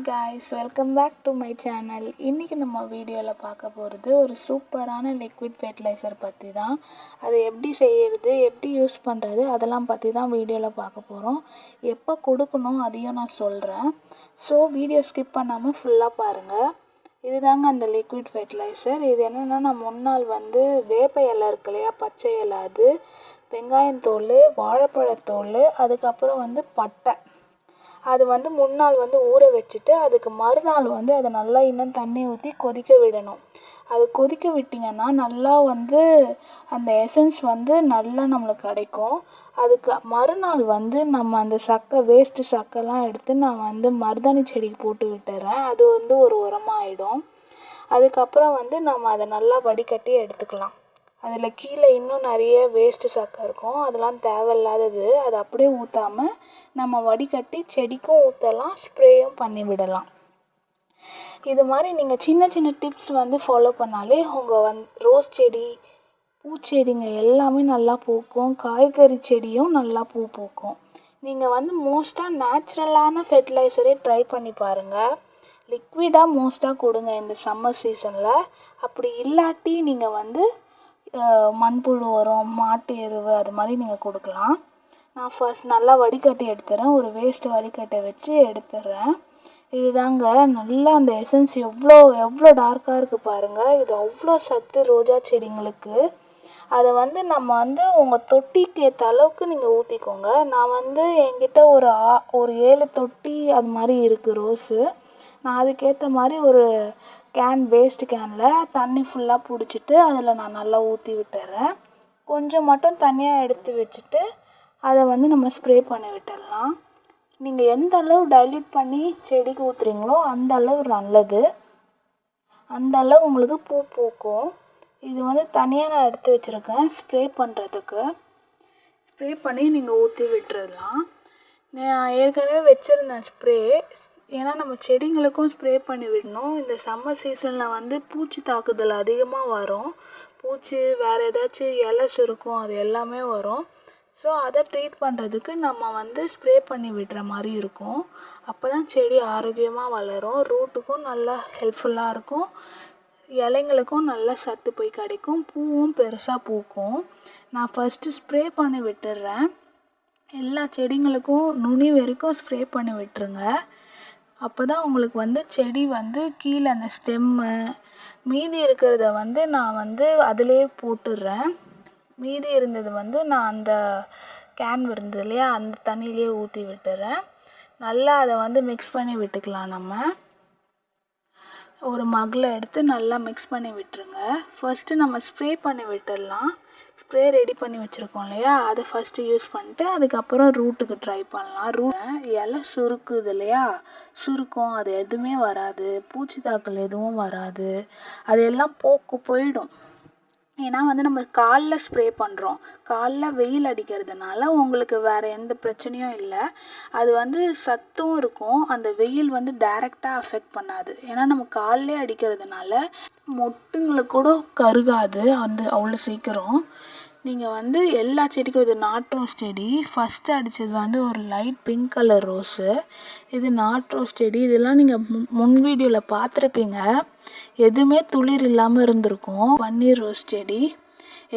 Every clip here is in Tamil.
guys, welcome back to my channel. இன்னைக்கு நம்ம வீடியோவில் பார்க்க போகிறது ஒரு சூப்பரான லிக்விட் ஃபெர்டிலைசர் பற்றி தான். அதை எப்படி செய்கிறது, எப்படி யூஸ் பண்ணுறது, அதெல்லாம் பற்றி தான் வீடியோவில் பார்க்க போகிறோம். எப்போ கொடுக்கணும் அதையும் நான் சொல்கிறேன். ஸோ வீடியோ ஸ்கிப் பண்ணாமல் ஃபுல்லாக பாருங்கள். இதுதாங்க அந்த லிக்விட் ஃபெர்டிலைசர். இது என்னென்னா, நான் முன்னாள் வேப்ப இலை இருக்கு இல்லையா, பச்சை இலை, அது வெங்காயத்தோல், வாழைப்பழத்தோல், அதுக்கப்புறம் பட்டை, அது முன்னாள் ஊற வச்சுட்டு அதுக்கு மறுநாள் அதை நல்லா இன்னும் தண்ணி ஊற்றி கொதிக்க விடணும். அது கொதிக்க விட்டிங்கன்னா நல்லா அந்த எசன்ஸ் நல்லா நம்மளுக்கு கிடைக்கும். அதுக்கு மறுநாள் நம்ம அந்த சக்கை, வேஸ்ட்டு சக்கைலாம் எடுத்து நான் மருதாணி செடிக்கு போட்டு விட்டுறேன். அது ஒரு உரமாகிடும். அதுக்கப்புறம் நம்ம அதை நல்லா வடிகட்டி எடுத்துக்கலாம். அதில் கீழே இன்னும் நிறைய வேஸ்ட்டு சக்கை இருக்கும், அதெல்லாம் தேவையில்லாதது. அதை அப்படியே ஊற்றாமல் நம்ம வடிகட்டி செடிக்கும் ஊற்றலாம், ஸ்ப்ரேயும் பண்ணி விடலாம். இது மாதிரி நீங்கள் சின்ன சின்ன டிப்ஸ் ஃபாலோ பண்ணாலே உங்கள் ரோஸ் செடி, பூச்செடிங்க எல்லாமே நல்லா பூக்கும். காய்கறி செடியும் நல்லா பூ பூக்கும். நீங்கள் மோஸ்ட்டாக நேச்சுரலான ஃபெர்டிலைசரே ட்ரை பண்ணி பாருங்கள். லிக்விடாக மோஸ்ட்டாக கொடுங்க இந்த சம்மர் சீசனில். அப்படி இல்லாட்டி நீங்கள் மண்புழு உரம், மாட்டு எருவு, அது மாதிரி நீங்கள் கொடுக்கலாம். நான் ஃபர்ஸ்ட் நல்லா வடிகட்டி எடுத்துறேன். ஒரு வேஸ்ட்டு வடிகட்டை வச்சு எடுத்துடுறேன். இதுதாங்க நல்லா அந்த எசன்ஸ் எவ்வளோ டார்க்காக இருக்குது பாருங்கள். இது அவ்வளோ சத்து ரோஜா செடிங்களுக்கு. அதை நம்ம உங்கள் தொட்டிக்கு ஏற்ற அளவுக்கு நீங்கள் ஊற்றிக்கோங்க. நான் என்கிட்ட ஒரு 7 தொட்டி அது மாதிரி இருக்குது ரோஸு. நான் அதுக்கேற்ற மாதிரி ஒரு வேஸ்ட்டு கேனில் தண்ணி ஃபுல்லாக பிடிச்சிட்டு அதில் நான் நல்லா ஊற்றி விட்டுறேன். கொஞ்சம் மட்டும் தனியாக எடுத்து வச்சுட்டு அதை நம்ம ஸ்ப்ரே பண்ணி விட்டுடலாம். நீங்கள் எந்த அளவு டைல்யூட் பண்ணி செடிக்கு ஊற்றுறீங்களோ அந்த அளவு நல்லது. அந்த அளவு உங்களுக்கு பூ பூக்கும். இது தனியாக நான் எடுத்து வச்சுருக்கேன் ஸ்ப்ரே பண்ணுறதுக்கு. ஸ்ப்ரே பண்ணி நீங்கள் ஊற்றி விட்டுறலாம். நான் ஏற்கனவே வச்சுருந்தேன் ஸ்ப்ரே. ஏன்னா நம்ம செடிங்களுக்கும் ஸ்ப்ரே பண்ணி விடணும். இந்த சம்மர் சீசனில் பூச்சி தாக்குதல் அதிகமாக வரும். பூச்சி, வேறு ஏதாச்சும் இலை சுருக்கும், அது எல்லாமே வரும். ஸோ அதை ட்ரீட் பண்ணுறதுக்கு நம்ம ஸ்ப்ரே பண்ணி விடுற மாதிரி இருக்கும். அப்போ தான் செடி ஆரோக்கியமாக வளரும். ரூட்டுக்கும் நல்லா ஹெல்ப்ஃபுல்லாக இருக்கும். இலைங்களுக்கும் நல்லா சத்து போய் கிடைக்கும். பூவும் பெருசாக பூக்கும். நான் ஃபஸ்ட்டு ஸ்ப்ரே பண்ணி விட்டுடுறேன். எல்லா செடிங்களுக்கும் நுனி வரைக்கும் ஸ்ப்ரே பண்ணி விட்டுருங்க. அப்போ தான் உங்களுக்கு செடி கீழே அந்த ஸ்டெம்மு மீதி இருக்கிறத நான் அதிலே போட்டுடுறேன். மீதி இருந்தது நான் அந்த கேன் இருந்தது இல்லையா, அந்த தண்ணியிலே ஊற்றி விட்டுறேன். நல்லா அதை மிக்ஸ் பண்ணி விட்டுக்கலாம். நம்ம ஒரு மக்கில் எடுத்து நல்லா மிக்ஸ் பண்ணி விட்டுருங்க. ஃபஸ்ட்டு நம்ம ஸ்ப்ரே பண்ணி விட்டுடலாம். ஸ்ப்ரே ரெடி பண்ணி வச்சுருக்கோம் இல்லையா, அதை ஃபஸ்ட்டு யூஸ் பண்ணிட்டு அதுக்கப்புறம் ரூட்டுக்கு ட்ரை பண்ணலாம். இலை சுருக்குது இல்லையா, சுருக்கம், அது எதுவுமே வராது. பூச்சி தாக்கல் எதுவும் வராது. அது எல்லாம் போயிடும். ஏன்னா நம்ம காலைல ஸ்ப்ரே பண்ணுறோம். காலைல வெயில் அடிக்கிறதுனால உங்களுக்கு வேறு எந்த பிரச்சனையும் இல்லை. அது சத்தும் இருக்கும். அந்த வெயில் டைரெக்டாக அஃபெக்ட் பண்ணாது. ஏன்னா நம்ம காலைலே அடிக்கிறதுனால மொட்டுங்களுக்கு கூட கருகாது அவ்வளோ சீக்கிரம். நீங்கள் எல்லா செடிக்கும், இது நாட் ரோஸ் செடி. ஃபஸ்ட்டு அடித்தது ஒரு லைட் பிங்க் கலர் ரோஸு. இது நாட் ரோஸ் செடி. இதெல்லாம் நீங்கள் முன் வீடியோவில் பார்த்துருப்பீங்க. எதுவுமே துளிர் இல்லாமல் இருந்திருக்கும். பன்னீர் ரோஸ் செடி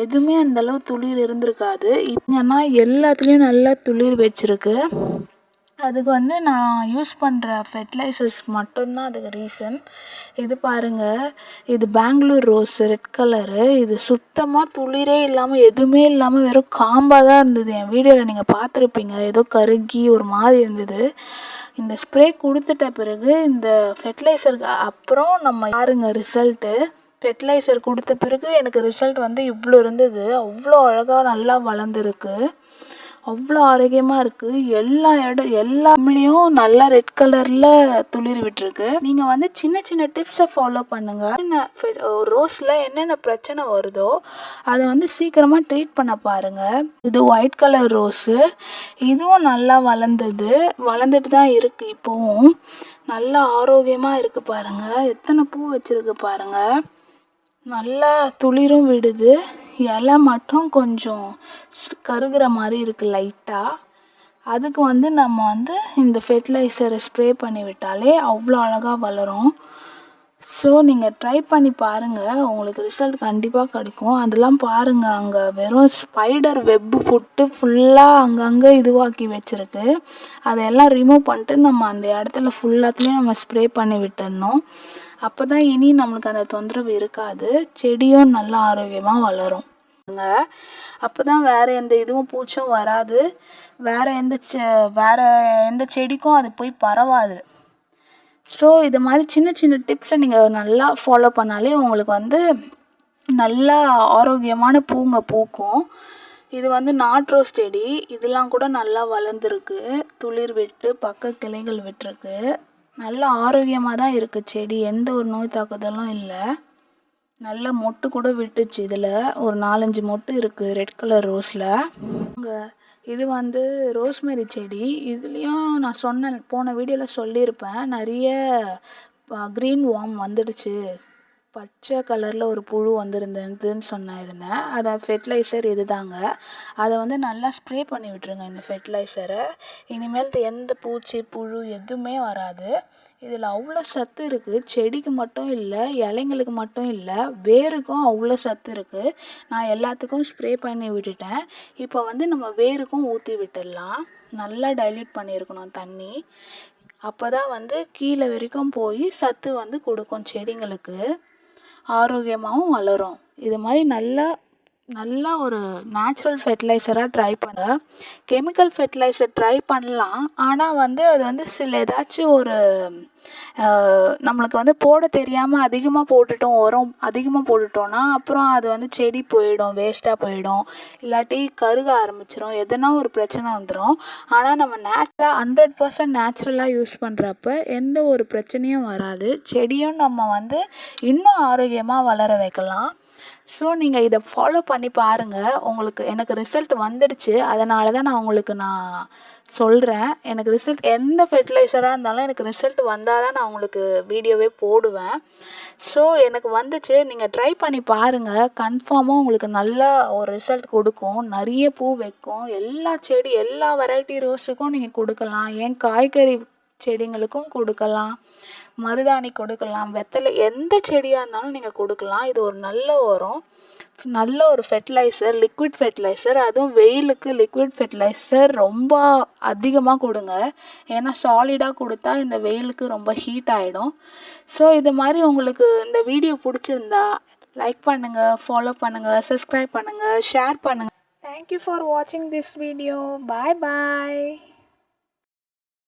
எதுவுமே அந்தளவு துளிர் இருந்திருக்காது. இங்கன்னா எல்லாத்துலேயும் நல்லா துளிர் வச்சுருக்கு. அதுக்கு நான் யூஸ் பண்ணுற ஃபெர்டிலைசர்ஸ் மட்டும்தான் அதுக்கு ரீசன். இது பாருங்கள், இது பெங்களூர் ரோஸ், ரெட் கலரு. இது சுத்தமாக துளிரே இல்லாமல், எதுவுமே இல்லாமல் வெறும் காம்பாக தான் இருந்தது. என் வீடியோவில் நீங்கள் பார்த்துருப்பீங்க. ஏதோ கருகி ஒரு மாதிரி இருந்தது. இந்த ஸ்ப்ரே கொடுத்துட்ட பிறகு, இந்த ஃபெர்டிலைசருக்கு அப்புறம் நம்ம பாருங்க ரிசல்ட்டு. ஃபெர்டிலைசர் கொடுத்த பிறகு எனக்கு ரிசல்ட் இவ்வளோ இருந்தது. அவ்வளோ அழகாக நல்லா வளர்ந்துருக்கு. அவ்வளோ ஆரோக்கியமாக இருக்குது. எல்லாத்துலேயும் நல்லா ரெட் கலரில் துளிர் விட்டுருக்கு. நீங்கள் சின்ன சின்ன டிப்ஸை ஃபாலோ பண்ணுங்கள். ரோஸில் என்னென்ன பிரச்சனை வருதோ அதை சீக்கிரமாக ட்ரீட் பண்ண பாருங்கள். இது ஒயிட் கலர் ரோஸு. இதுவும் நல்லா வளர்ந்துட்டு தான் இருக்குது. இப்போவும் நல்லா ஆரோக்கியமாக இருக்குது பாருங்கள். எத்தனை பூ வச்சுருக்கு பாருங்கள். நல்லா துளிரும் விடுது. இலை மட்டும் கொஞ்சம் கருகிற மாதிரி இருக்குது லைட்டாக. அதுக்கு வந்து நம்ம வந்து இந்த ஃபெர்டிலைசரை ஸ்ப்ரே பண்ணி விட்டாலே அவ்வளோ அழகாக வளரும். ஸோ நீங்கள் ட்ரை பண்ணி பாருங்கள், உங்களுக்கு ரிசல்ட் கண்டிப்பாக கிடைக்கும். அதெல்லாம் பாருங்கள், அங்கே வெறும் ஸ்பைடர் வெப்பு போட்டு ஃபுல்லாக அங்கங்கே இதுவாக்கி வச்சுருக்கு. அதையெல்லாம் ரிமூவ் பண்ணிட்டு நம்ம அந்த இடத்துல ஃபுல்லாத்துலேயும் நம்ம ஸ்ப்ரே பண்ணி விட்டுடணும். அப்போ தான் இனி நம்மளுக்கு அந்த தொந்தரவு இருக்காது, செடியும் நல்லா ஆரோக்கியமாக வளரும். அப்போ தான் வேறு எந்த இதுவும் பூச்சும் வராது, வேறு எந்த செடிக்கும் அது போய் பரவாது. ஸோ இது மாதிரி சின்ன சின்ன டிப்ஸை நீங்கள் நல்லா ஃபாலோ பண்ணாலே உங்களுக்கு வந்து நல்லா ஆரோக்கியமான பூங்க பூக்கும். இது வந்து நாட் ரோஸ் செடி, இதெல்லாம் கூட நல்லா வளர்ந்துருக்கு, துளிர் விட்டு பக்க கிளைகள் விட்டுருக்கு. நல்லா ஆரோக்கியமாக தான் இருக்குது செடி, எந்த ஒரு நோய் தாக்குதலும் இல்லை. நல்ல மொட்டு கூட விட்டுச்சு, இதில் ஒரு 4-5 மொட்டு இருக்குது ரெட் கலர் ரோஸில். இது வந்து ரோஸ்மெரி செடி. இதுலேயும் நான் போன வீடியோவில் சொல்லியிருப்பேன், நிறைய க்ரீன் வார்ம் வந்துடுச்சு, பச்சை கலரில் ஒரு புழு வந்துருந்ததுன்னு சொன்னிருந்தேன். அதை ஃபெர்டிலைசர் இது தாங்க. அதை வந்து நல்லா ஸ்ப்ரே பண்ணி விட்டுருங்க இந்த ஃபெர்டிலைசரை. இனிமேல் எந்த பூச்சி புழு எதுவுமே வராது. இதில் அவ்வளோ சத்து இருக்குது, செடிக்கு மட்டும் இல்லை, இலைங்களுக்கு மட்டும் இல்லை, வேருக்கும் அவ்வளோ சத்து இருக்குது. நான் எல்லாத்துக்கும் ஸ்ப்ரே பண்ணி விட்டுட்டேன். இப்போ வந்து நம்ம வேருக்கும் ஊற்றி விட்டுடலாம். நல்லா டைல்யூட் பண்ணியிருக்கணும் தண்ணி, அப்போ தான் வந்து கீழே வரைக்கும் போய் சத்து வந்து கொடுக்கும், செடிங்களுக்கு ஆரோக்கியமாகவும் வளரும். இது மாதிரி நல்லா ஒரு நேச்சுரல் ஃபெர்டிலைசராக ட்ரை பண்ண. கெமிக்கல் ஃபெர்டிலைசர் ட்ரை பண்ணலாம், ஆனால் வந்து அது வந்து ஏதாச்சும் ஒரு நம்மளுக்கு வந்து போட தெரியாமல் அதிகமாக போட்டுட்டோம், உரம் அதிகமாக போட்டுட்டோன்னா அப்புறம் அது வந்து செடி போயிடும், வேஸ்ட்டாக போயிடும், இல்லாட்டி கருக ஆரம்பிச்சிடும், எதனா ஒரு பிரச்சனை வந்துடும். ஆனால் நம்ம 100% நேச்சுரலாக யூஸ் பண்ணுறப்ப எந்த ஒரு பிரச்சனையும் வராது, செடியும் நம்ம வந்து இன்னும் ஆரோக்கியமாக வளர வைக்கலாம். ஸோ நீங்கள் இதை ஃபாலோ பண்ணி பாருங்கள், எனக்கு ரிசல்ட் வந்துடுச்சு. அதனால தான் நான் சொல்கிறேன். எனக்கு ரிசல்ட் எந்த ஃபெர்டிலைசராக இருந்தாலும் எனக்கு ரிசல்ட் வந்தால் தான் நான் உங்களுக்கு வீடியோவே போடுவேன். ஸோ எனக்கு வந்துச்சு, நீங்கள் ட்ரை பண்ணி பாருங்கள், கன்ஃபார்மாக உங்களுக்கு நல்ல ஒரு ரிசல்ட் கொடுக்கும். நிறைய பூ வைக்கும், எல்லா வெரைட்டி ரோஸுக்கும் நீங்கள் கொடுக்கலாம், ஏன் காய்கறி செடிங்களுக்கும் கொடுக்கலாம், மருதாணி கொடுக்கலாம், வெத்தலை, எந்த செடியாக இருந்தாலும் நீங்கள் கொடுக்கலாம். இது ஒரு நல்ல உரம், நல்ல ஒரு ஃபெர்டிலைசர், லிக்விட் ஃபெர்டிலைசர். அதுவும் வெயிலுக்கு லிக்விட் ஃபெர்டிலைசர் ரொம்ப அதிகமாக கொடுங்க, ஏன்னா சாலிடாக கொடுத்தா இந்த வெயிலுக்கு ரொம்ப ஹீட் ஆகிடும். ஸோ இது மாதிரி உங்களுக்கு இந்த வீடியோ பிடிச்சிருந்தா லைக் பண்ணுங்கள், ஃபாலோ பண்ணுங்கள், சப்ஸ்கிரைப் பண்ணுங்கள், ஷேர் பண்ணுங்கள். தேங்க்யூ ஃபார் வாட்சிங் திஸ் வீடியோ. Bye bye.